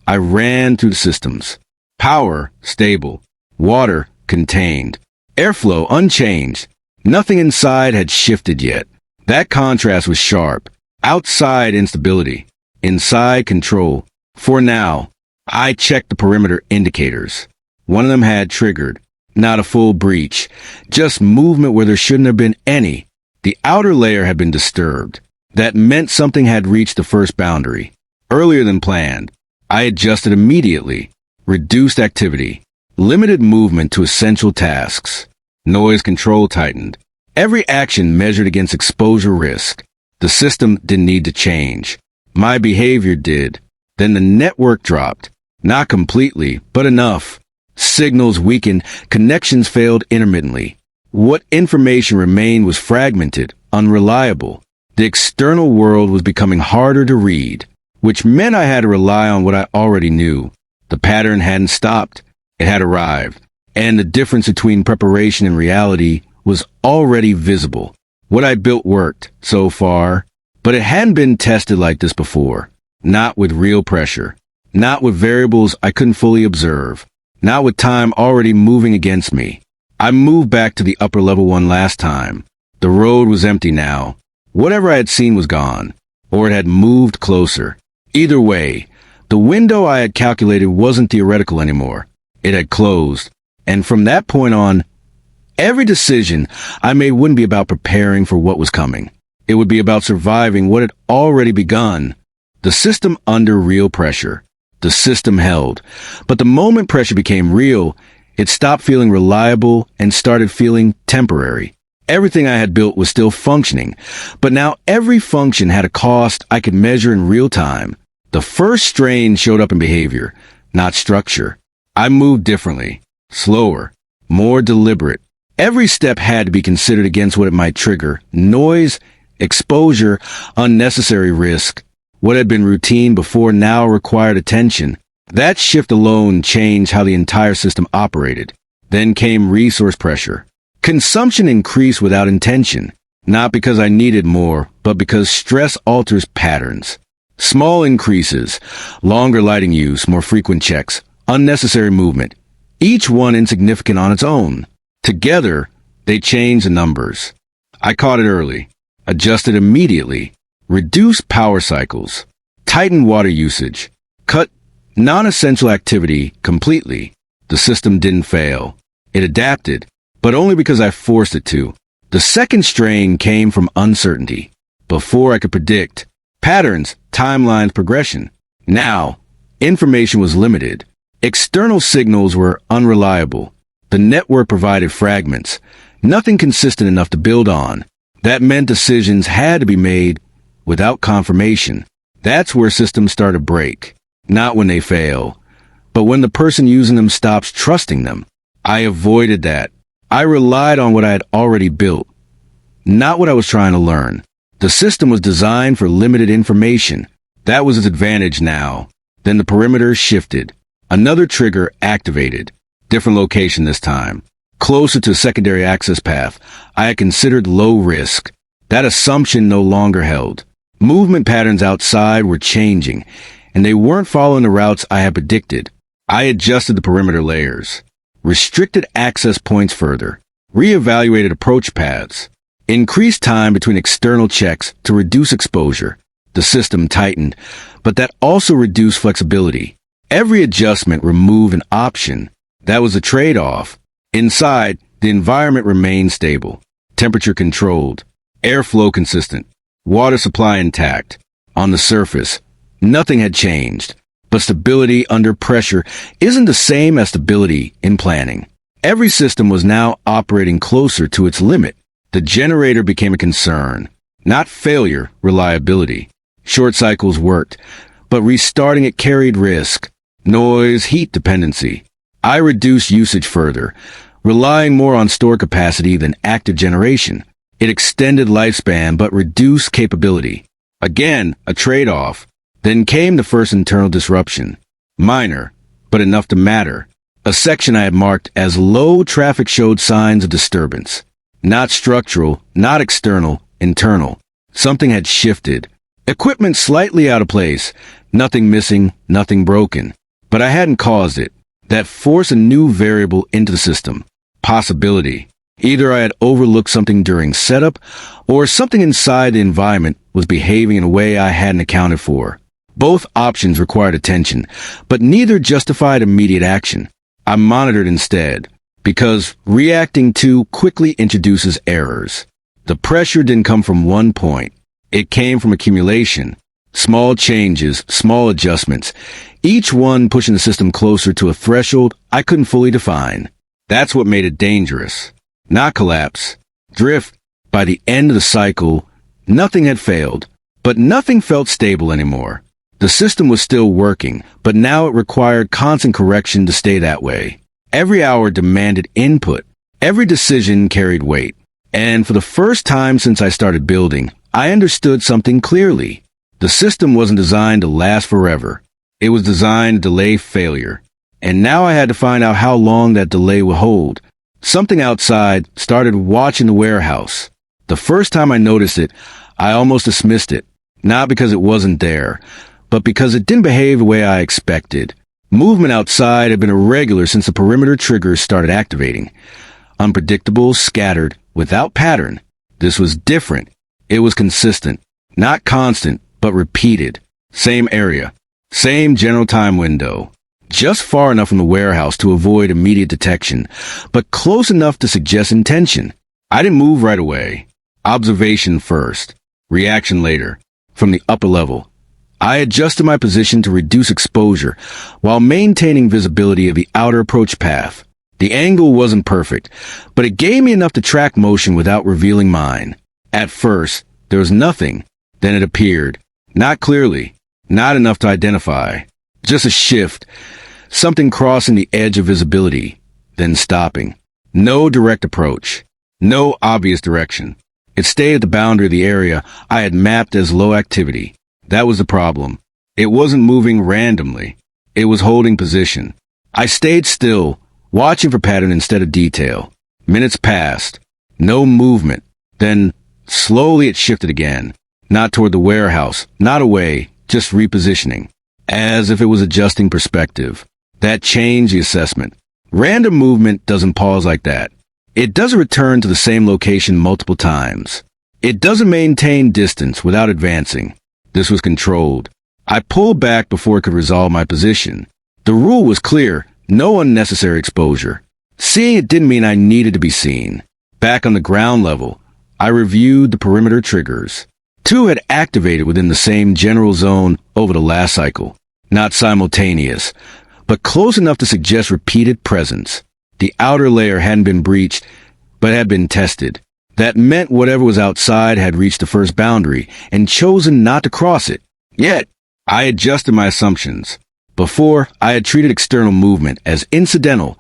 I ran through the systems. Power, stable. Water, contained. Airflow, unchanged. Nothing inside had shifted yet. That contrast was sharp. Outside, instability. Inside, control. For now, I checked the perimeter indicators. One of them had triggered. Not a full breach. Just movement where there shouldn't have been any. The outer layer had been disturbed. That meant something had reached the first boundary. Earlier than planned. I adjusted immediately. Reduced activity. Limited movement to essential tasks. Noise control tightened. Every action measured against exposure risk. The system didn't need to change. My behavior did. Then the network dropped. Not completely, but enough. Signals weakened. Connections failed intermittently. What information remained was fragmented, unreliable. The external world was becoming harder to read, which meant I had to rely on what I already knew. The pattern hadn't stopped. It had arrived. And the difference between preparation and reality was already visible. What I built worked, so far, but it hadn't been tested like this before. Not with real pressure. Not with variables I couldn't fully observe. Not with time already moving against me. I moved back to the upper level one last time. The road was empty now. Whatever I had seen was gone. Or it had moved closer. Either way, the window I had calculated wasn't theoretical anymore. It had closed. And from that point on, every decision I made wouldn't be about preparing for what was coming. It would be about surviving what had already begun. The system under real pressure. The system held. But the moment pressure became real, it stopped feeling reliable and started feeling temporary. Everything I had built was still functioning, but now every function had a cost I could measure in real time. The first strain showed up in behavior, not structure. I moved differently, slower, more deliberate. Every step had to be considered against what it might trigger: noise, exposure, unnecessary risk. What had been routine before now required attention. That shift alone changed how the entire system operated. Then came resource pressure. Consumption increased without intention, not because I needed more, but because stress alters patterns. Small increases, longer lighting use, more frequent checks, unnecessary movement, each one insignificant on its own. Together, they changed the numbers. I caught it early, adjusted immediately, reduced power cycles, tightened water usage, cut Non-essential activity completely. The system didn't fail. It adapted, but only because I forced it to. The second strain came from uncertainty. Before I could predict patterns, timelines, progression. Now, information was limited. External signals were unreliable. The network provided fragments, nothing consistent enough to build on. That meant decisions had to be made without confirmation. That's where systems start to break. Not when they fail, but when the person using them stops trusting them. I avoided that. I relied on what I had already built, not what I was trying to learn. The system was designed for limited information. That was its advantage now. Then the perimeter shifted. Another trigger activated. Different location this time. Closer to a secondary access path. I had considered low risk. That assumption no longer held. Movement patterns outside were changing, and they weren't following the routes I had predicted. I adjusted the perimeter layers, restricted access points further, reevaluated approach paths, increased time between external checks to reduce exposure. The system tightened, but that also reduced flexibility. Every adjustment removed an option. That was a trade-off. Inside, the environment remained stable, temperature controlled, airflow consistent, water supply intact. On the surface, nothing had changed, but stability under pressure isn't the same as stability in planning. Every system was now operating closer to its limit. The generator became a concern, not failure, reliability. Short cycles worked, but restarting it carried risk, noise, heat dependency. I reduced usage further, relying more on store capacity than active generation. It extended lifespan but reduced capability. Again, a trade-off. Then came the first internal disruption. Minor, but enough to matter. A section I had marked as low traffic showed signs of disturbance. Not structural, not external, internal. Something had shifted. Equipment slightly out of place. Nothing missing, nothing broken. But I hadn't caused it. That forced a new variable into the system. Possibility. Either I had overlooked something during setup, or something inside the environment was behaving in a way I hadn't accounted for. Both options required attention, but neither justified immediate action. I monitored instead, because reacting too quickly introduces errors. The pressure didn't come from one point. It came from accumulation. Small changes, small adjustments, each one pushing the system closer to a threshold I couldn't fully define. That's what made it dangerous. Not collapse. Drift. By the end of the cycle, nothing had failed, but nothing felt stable anymore. The system was still working, but now it required constant correction to stay that way. Every hour demanded input. Every decision carried weight. And for the first time since I started building, I understood something clearly. The system wasn't designed to last forever. It was designed to delay failure. And now I had to find out how long that delay would hold. Something outside started watching the warehouse. The first time I noticed it, I almost dismissed it. Not because it wasn't there, but because it didn't behave the way I expected. Movement outside had been irregular since the perimeter triggers started activating. Unpredictable, scattered, without pattern. This was different. It was consistent. Not constant, but repeated. Same area. Same general time window. Just far enough from the warehouse to avoid immediate detection, but close enough to suggest intention. I didn't move right away. Observation first. Reaction later. From the upper level. I adjusted my position to reduce exposure while maintaining visibility of the outer approach path. The angle wasn't perfect, but it gave me enough to track motion without revealing mine. At first, there was nothing. Then it appeared. Not clearly. Not enough to identify. Just a shift. Something crossing the edge of visibility. Then stopping. No direct approach. No obvious direction. It stayed at the boundary of the area I had mapped as low activity. That was the problem. It wasn't moving randomly. It was holding position. I stayed still, watching for pattern instead of detail. Minutes passed. No movement. Then, slowly it shifted again. Not toward the warehouse, not away, just repositioning. As if it was adjusting perspective. That changed the assessment. Random movement doesn't pause like that. It doesn't return to the same location multiple times. It doesn't maintain distance without advancing. This was controlled. I pulled back before it could resolve my position. The rule was clear: no unnecessary exposure. Seeing it didn't mean I needed to be seen. Back on the ground level, I reviewed the perimeter triggers. 2 had activated within the same general zone over the last cycle. Not simultaneous, but close enough to suggest repeated presence. The outer layer hadn't been breached, but had been tested. That meant whatever was outside had reached the first boundary and chosen not to cross it. Yet, I adjusted my assumptions. Before, I had treated external movement as incidental,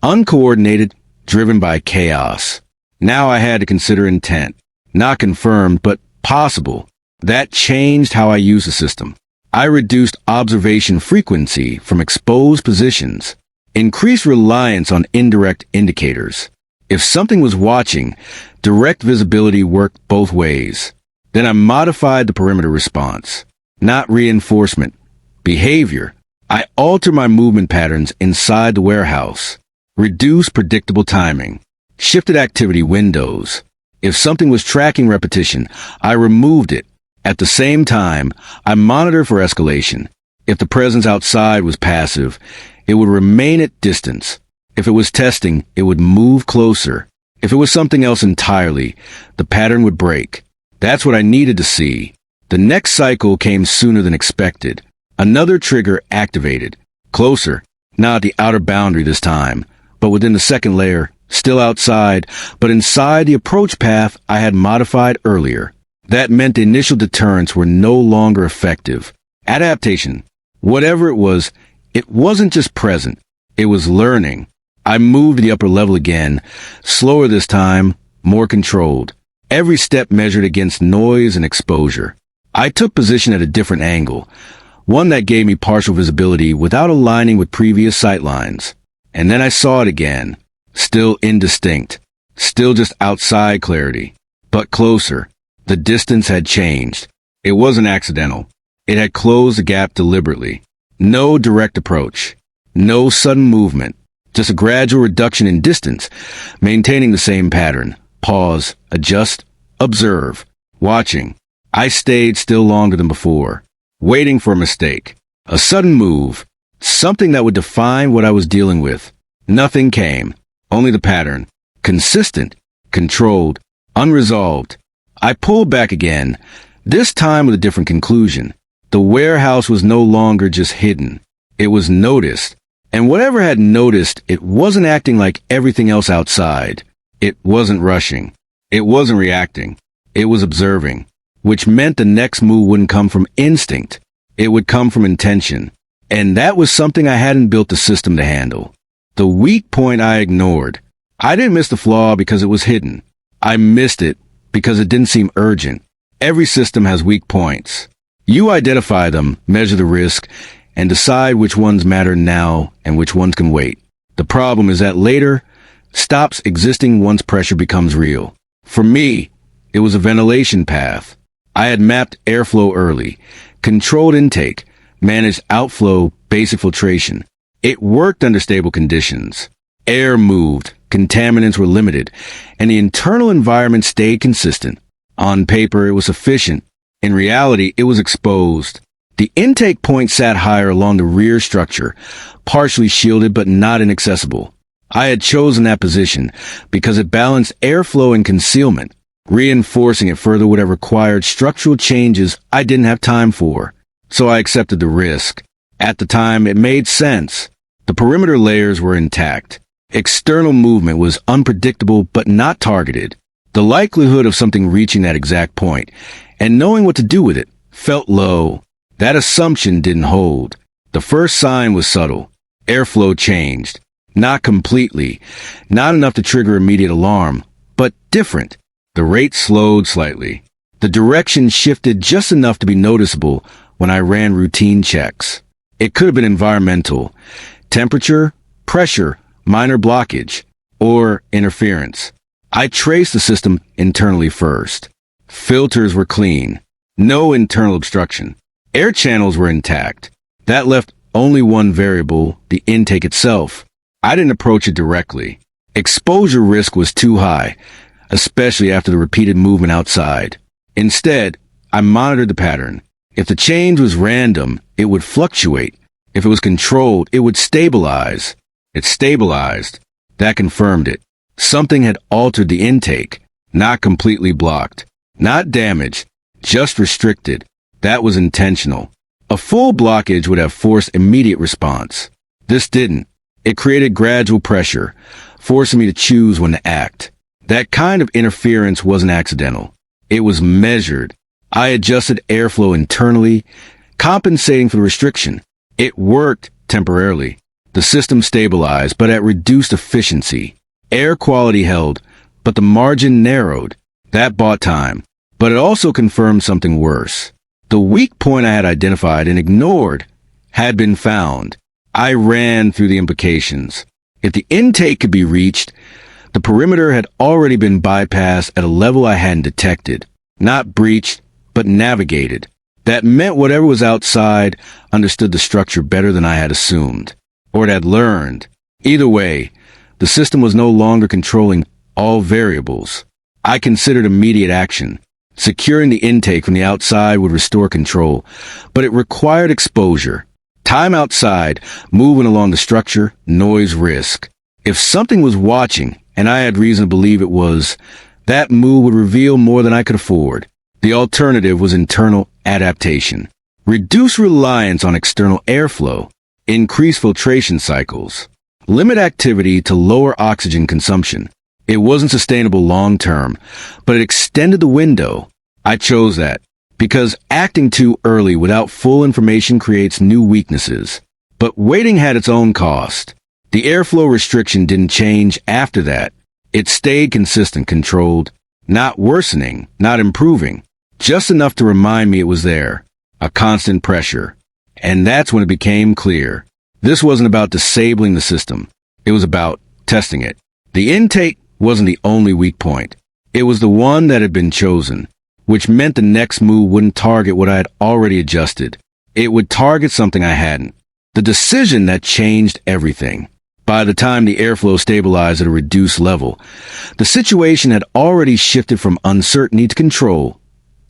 uncoordinated, driven by chaos. Now I had to consider intent. Not confirmed, but possible. That changed how I used the system. I reduced observation frequency from exposed positions, increased reliance on indirect indicators. If something was watching, direct visibility worked both ways. Then I modified the perimeter response. Not reinforcement, behavior. I altered my movement patterns inside the warehouse, reduced predictable timing, shifted activity windows. If something was tracking repetition, I removed it. At the same time, I monitored for escalation. If the presence outside was passive, it would remain at distance. If it was testing, it would move closer. If it was something else entirely, the pattern would break. That's what I needed to see. The next cycle came sooner than expected. Another trigger activated. Closer, not at the outer boundary this time, but within the second layer, still outside, but inside the approach path I had modified earlier. That meant the initial deterrents were no longer effective. Adaptation, whatever it wasn't just present. It was learning. I moved to the upper level again, slower this time, more controlled. Every step measured against noise and exposure. I took position at a different angle, one that gave me partial visibility without aligning with previous sightlines. And then I saw it again. Still indistinct. Still just outside clarity. But closer. The distance had changed. It wasn't accidental. It had closed the gap deliberately. No direct approach. No sudden movement. Just a gradual reduction in distance, maintaining the same pattern. Pause, adjust, observe, watching. I stayed still longer than before, waiting for a mistake, a sudden move, something that would define what I was dealing with. Nothing came, only the pattern, consistent, controlled, unresolved. I pulled back again, this time with a different conclusion. The warehouse was no longer just hidden. It was noticed. And whatever had noticed, it wasn't acting like everything else outside. It wasn't rushing. It wasn't reacting. It was observing, which meant the next move wouldn't come from instinct. It would come from intention. And that was something I hadn't built the system to handle. The weak point I ignored. I didn't miss the flaw because it was hidden. I missed it because it didn't seem urgent. Every system has weak points. You identify them, measure the risk, and decide which ones matter now and which ones can wait. The problem is that later stops existing once pressure becomes real. For me, it was a ventilation path. I had mapped airflow early, controlled intake, managed outflow, basic filtration. It worked under stable conditions. Air moved, contaminants were limited, and the internal environment stayed consistent. On paper, it was sufficient. In reality, it was exposed. The intake point sat higher along the rear structure, partially shielded but not inaccessible. I had chosen that position because it balanced airflow and concealment. Reinforcing it further would have required structural changes I didn't have time for. So I accepted the risk. At the time, it made sense. The perimeter layers were intact. External movement was unpredictable but not targeted. The likelihood of something reaching that exact point and knowing what to do with it felt low. That assumption didn't hold. The first sign was subtle. Airflow changed. Not completely. Not enough to trigger immediate alarm, but different. The rate slowed slightly. The direction shifted just enough to be noticeable when I ran routine checks. It could have been environmental. Temperature, pressure, minor blockage, or interference. I traced the system internally first. Filters were clean. No internal obstruction. Air channels were intact. That left only one variable, the intake itself. I didn't approach it directly. Exposure risk was too high, especially after the repeated movement outside. Instead, I monitored the pattern. If the change was random, it would fluctuate. If it was controlled, it would stabilize. It stabilized. That confirmed it. Something had altered the intake, not completely blocked, not damaged, just restricted. That was intentional. A full blockage would have forced immediate response. This didn't. It created gradual pressure, forcing me to choose when to act. That kind of interference wasn't accidental. It was measured. I adjusted airflow internally, compensating for the restriction. It worked temporarily. The system stabilized, but at reduced efficiency. Air quality held, but the margin narrowed. That bought time. But it also confirmed something worse. The weak point I had identified and ignored had been found. I ran through the implications. If the intake could be reached, the perimeter had already been bypassed at a level I hadn't detected. Not breached, but navigated. That meant whatever was outside understood the structure better than I had assumed, or it had learned. Either way, the system was no longer controlling all variables. I considered immediate action. Securing the intake from the outside would restore control, but it required exposure. Time outside, moving along the structure, noise, risk. If something was watching, and I had reason to believe it was, that move would reveal more than I could afford. The alternative was internal adaptation. Reduce reliance on external airflow. Increase filtration cycles. Limit activity to lower oxygen consumption. It wasn't sustainable long term, but it extended the window. I chose that because acting too early without full information creates new weaknesses. But waiting had its own cost. The airflow restriction didn't change after that. It stayed consistent, controlled, not worsening, not improving, just enough to remind me it was there, a constant pressure. And that's when it became clear. This wasn't about disabling the system. It was about testing it. The intake wasn't the only weak point. It was the one that had been chosen, which meant the next move wouldn't target what I had already adjusted. It would target something I hadn't. The decision that changed everything. By the time the airflow stabilized at a reduced level, the situation had already shifted from uncertainty to control.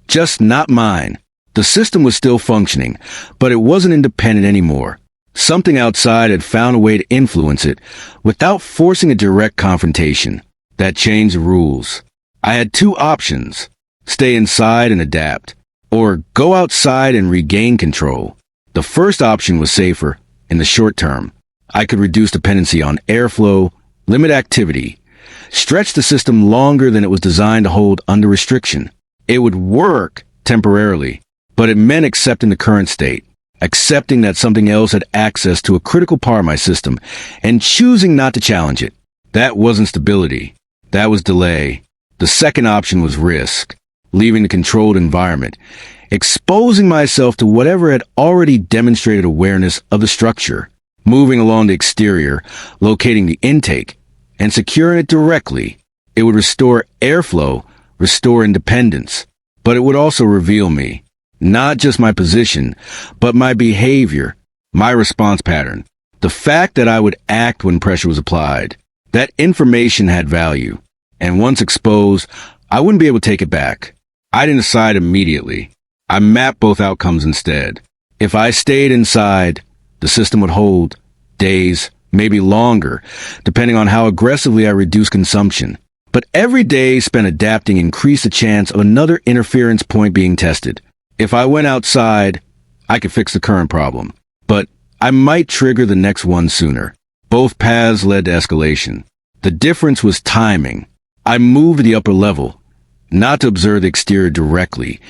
Just not mine. The system was still functioning, but it wasn't independent anymore. Something outside had found a way to influence it without forcing a direct confrontation. That changed the rules. I had two options: stay inside and adapt, or go outside and regain control. The first option was safer in the short term. I could reduce dependency on airflow, limit activity, stretch the system longer than it was designed to hold under restriction. It would work temporarily, but it meant accepting the current state, accepting that something else had access to a critical part of my system, and choosing not to challenge it. That wasn't stability. That was delay. The second option was risk, leaving the controlled environment, exposing myself to whatever had already demonstrated awareness of the structure, moving along the exterior, locating the intake, and securing it directly. It would restore airflow, restore independence, but it would also reveal me. Not just my position, but my behavior, my response pattern. The fact that I would act when pressure was applied. That information had value, and once exposed, I wouldn't be able to take it back. I didn't decide immediately. I mapped both outcomes instead. If I stayed inside, the system would hold days, maybe longer, depending on how aggressively I reduced consumption. But every day spent adapting increased the chance of another interference point being tested. If I went outside, I could fix the current problem, but I might trigger the next one sooner. Both paths led to escalation. The difference was timing. I moved to the upper level, not to observe the exterior directly,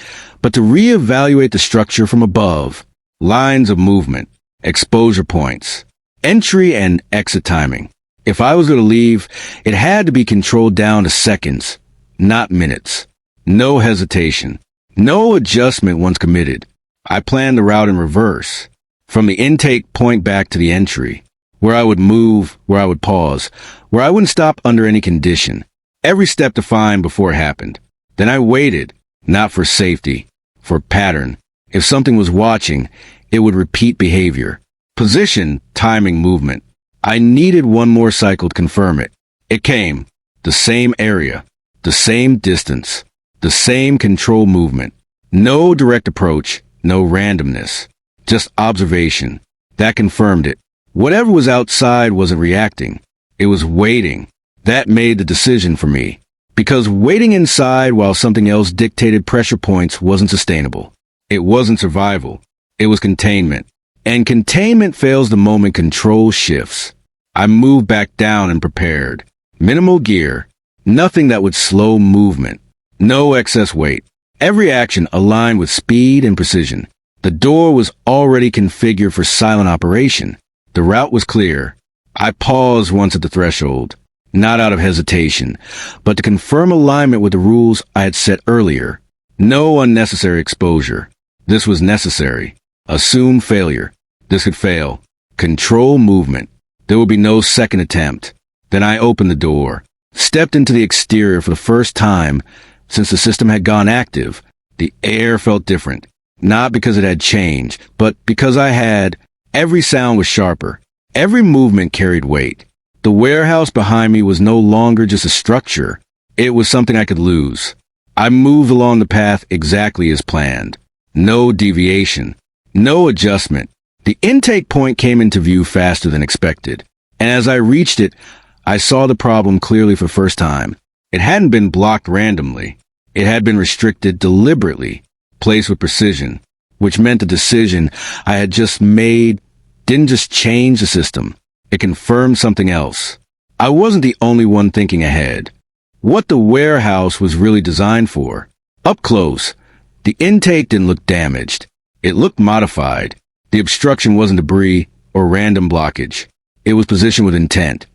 but to reevaluate the structure from above. Lines of movement, exposure points, entry and exit timing. If I was going to leave, it had to be controlled down to seconds, not minutes. No hesitation. No adjustment once committed. I planned the route in reverse, from the intake point back to the entry, where I would move, where I would pause, where I wouldn't stop under any condition. Every step defined before it happened. Then I waited, not for safety, for pattern. If something was watching, it would repeat behavior. Position, timing, movement. I needed one more cycle to confirm it. It came. The same area, the same distance, the same control movement. No direct approach, no randomness, just observation. That confirmed it. Whatever was outside wasn't reacting. It was waiting. That made the decision for me. Because waiting inside while something else dictated pressure points wasn't sustainable. It wasn't survival. It was containment. And containment fails the moment control shifts. I moved back down and prepared. Minimal gear. Nothing that would slow movement. No excess weight. Every action aligned with speed and precision. The door was already configured for silent operation. The route was clear. I paused once at the threshold, not out of hesitation, but to confirm alignment with the rules I had set earlier. No unnecessary exposure. This was necessary. Assume failure. This could fail. Control movement. There would be no second attempt. Then I opened the door, stepped into the exterior for the first time since the system had gone active. The air felt different, not because it had changed, but because I had. Every sound was sharper. Every movement carried weight. The warehouse behind me was no longer just a structure. It was something I could lose. I moved along the path exactly as planned. No deviation. No adjustment. The intake point came into view faster than expected. And as I reached it, I saw the problem clearly for the first time. It hadn't been blocked randomly. It had been restricted deliberately, placed with precision, which meant the decision I had just made didn't just change the system. It confirmed something else. I wasn't the only one thinking ahead. What the warehouse was really designed for. Up close, the intake didn't look damaged. It looked modified. The obstruction wasn't debris or random blockage. It was positioned with intent.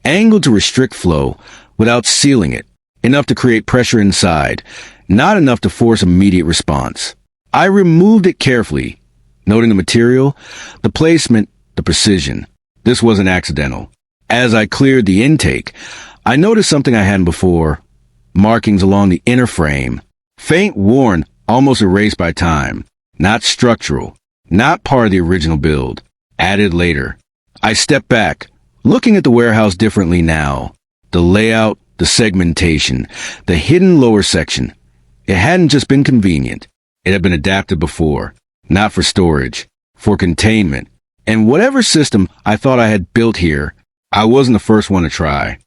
Angled to restrict flow without sealing it. Enough to create pressure inside, not enough to force immediate response. I removed it carefully, noting the material, the placement, the precision. This wasn't accidental. As I cleared the intake, I noticed something I hadn't before. Markings along the inner frame. Faint, worn, almost erased by time. Not structural. Not part of the original build. Added later. I stepped back, looking at the warehouse differently now. The layout, the segmentation, the hidden lower section. It hadn't just been convenient. It had been adapted before. Not for storage. For containment. And whatever system I thought I had built here, I wasn't the first one to try.